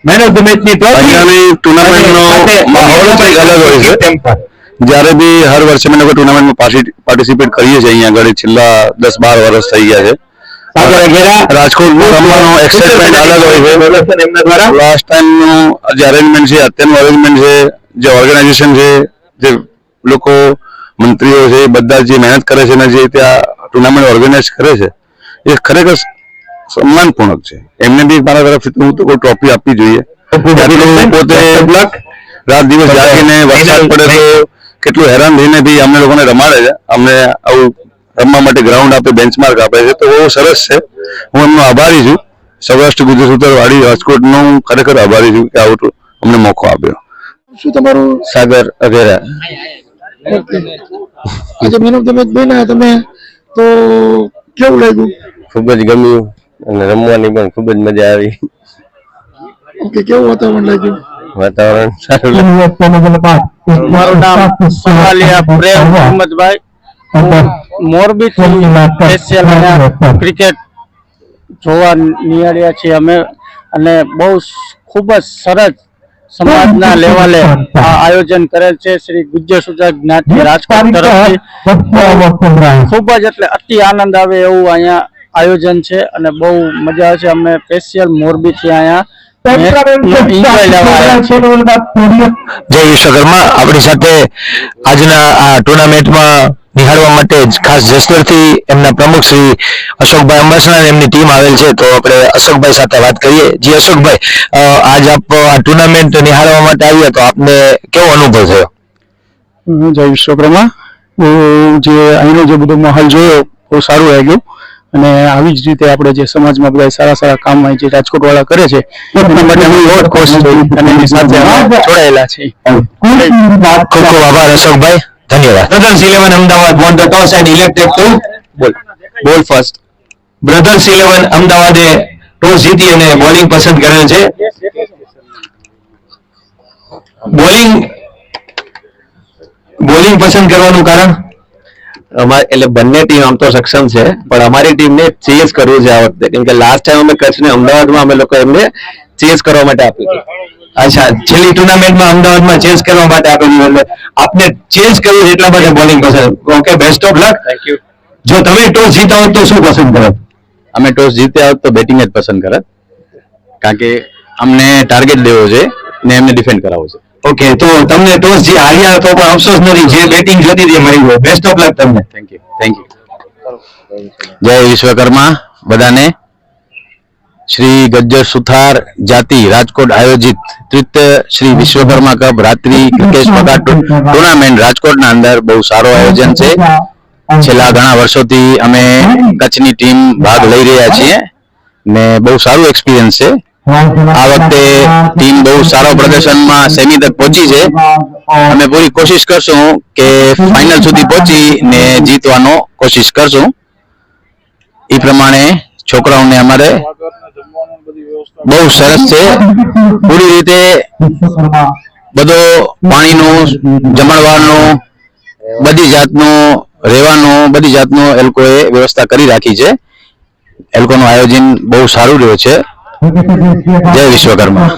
Man of the match ની અહીંયાની ટુર્નામેન્ટનો માહોલ કંઈક અલગ હોય છે. જ્યારે બી હર વર્ષે અમે લોકો ટુર્નામેન્ટમાં પાર્ટિસિપેટ કરીએ છીએ. અહીંયા આગળ છેલ્લા 10-12 વર્ષ થઈ ગયા છે. રાજકોટમાં રમવાનો એક્સાઇટમેન્ટ અલગ હોય છે. લાસ્ટ ટાઈમનું જે અરેન્જમેન્ટ છે, અત્યારનું અરેન્જમેન્ટ છે, જે ઓર્ગેનાઇઝેશન છે, જે લોકો મંત્રીઓ છે, બધા જે મહેનત કરે છે અને જે ત્યાં ટુર્નામેન્ટ ઓર્ગેનાઇઝ કરે છે એ ખરેખર સન્માનપૂર્વક છે. એમને બી મારા તરફથી હું તો કોઈ ટ્રોફી આપવી જોઈએ. પોતે રાત દિવસ જાગીને વરસાદ પડે તો કેટલું હેરાન થઈને બી અમને લોકોને રમાડે છે. અમને આવું રમવા માટે ગ્રાઉન્ડ આપે, બેન્ચમાર્ક આપે છે, તો બહુ સરસ છે. હું એમનો આભારી છું. સૌરાષ્ટ્ર ગુજરાત સૂતર વાડી રાજકોટનો હું ખરેખર આભારી છું કે આવું અમને મોકો આપ્યો. શું તમારું? સાગર અઘેરા. આજે મેન ઓફ ધ મેચ બન્યા તમે, તો કેવું લાગ્યું? ખૂબ જ ગમ્યું અને રમવાની પણ ખૂબ જ મજા આવી. ઓકે, કેવું વાતાવરણ લાગ્યું? વાતાવરણ સારું. મારું નામ સવાલિયા પ્રેમ મોહમ્મદભાઈ, મોરબી સ્પેશિયલ ક્રિકેટ જોવા નિહાળ્યા છીએ અમે, અને બહુ ખૂબ જ સરસ સમાજના લેવલે આ આયોજન કરેલ છે શ્રી ગુજ્જર સુજાત જ્ઞાતિ રાજકોટ તરફથી. ખૂબ જ એટલે અતિ આનંદ આવે એવું અહીંયા આયોજન છે અને બહુ મજા આવે છે. અમે સ્પેશિયલ મોરબીથી અહીંયા જય વિશ્વકર્મા. આપણી સાથે આજના આ ટુર્નામેન્ટમાં નિહાળવા માટે ખાસ જસદણથી એમના પ્રમુખ શ્રી અશોકભાઈ અંબાસણા અને એમની ટીમ આવેલ છે. તો આપણે અશોકભાઈ સાથે વાત કરીએ. જી અશોકભાઈ, આજ આપ આ ટુર્નામેન્ટ નિહાળવા માટે આવ્યા, તો આપને કેવો અનુભવ થયો? જય વિશ્વકર્મા. જે અહીંનો જે બધો માહોલ જોયો બહુ સારું લાગ્યું, અને આવી જ રીતે આપણે જે સમાજમાં બધા સારા સારા કામ જે રાજકોટ વાળા કરે છે એના માટે અમે બહુ ખુશ છીએ અને એની સાથે જોડાયેલા છીએ. ખૂબ ખૂબ આભાર અશોકભાઈ, ધન્યવાદ. Brothers 11 Ahmedabad won the toss and elected to bowl first. Brothers 11 અમદાવાદે ટોસ જીતી અને બોલિંગ પસંદ કરેલ છે. બોલિંગ પસંદ કરવાનું કારણ? એટલે બંને ટીમ આમ તો સક્ષમ છે, પણ અમારી ટીમને ચેસ કરવું છે આ વખતે, કેમ કે લાસ્ટ ટાઈમ અમે કચ્છને અમદાવાદમાં અમે લોકો એમને ચેસ કરવા માટે આપ્યું હતું. અચ્છા, છેલ્લી ટુર્નામેન્ટમાં અમદાવાદમાં ચેસ કરવા માટે આપેલું, એટલે આપને ચેસ કરવું એટલા માટે બોલિંગ પસંદ. Okay, best of luck. Thank you. જો તમે ટોસ જીતા હોત તો શું પસંદ કરત? અમે ટોસ જીત્યા હોત તો બેટિંગ જ પસંદ કરત, કારણ કે અમને ટાર્ગેટ લેવો છે ને એમને ડિફેન્ડ કરાવવો છે. ઓકે, તો તમને ટોસ જે હાર્યા તો પણ અફસોસ નથી, જે બેટિંગ જોતી હતી મળી ગયો. બેસ્ટ ઓફ લક તમને. Thank you. Thank you. જય વિશ્વકર્મા બધાને. શ્રી ગજ્જર સુથાર જાતિ રાજકોટ આયોજિત તૃતીય શ્રી વિશ્વકર્મા કપ રાત્રિ ક્રિકેટ ટુર્નામેન્ટ રાજકોટના અંદર બહુ સારો આયોજન છે. છેલ્લા ઘણા વર્ષોથી અમે કચ્છની ટીમ ભાગ લઈ રહ્યા છીએ ને બહુ સારું એક્સપિરિયન્સ છે. આ વખતે ટીમ બહુ સારો પ્રદર્શનમાં સેમી તક પહોંચી છે. અમે પૂરી કોશિશ કરશું કે ફાઇનલ સુધી પહોંચી ને જીતવાનો કોશિશ કરશું. એ પ્રમાણે છોકરાઓને અમારે બહુ સરસ છે. પૂરી રીતે બધો પાણીનું, જમણવારનું, બધી જાતનું રહેવાનું, બધી જાતનું એ લોકોએ વ્યવસ્થા કરી રાખી છે. એ લોકોનું આયોજન બહુ સારું રહ્યું છે. જય વિશ્વકર્મા.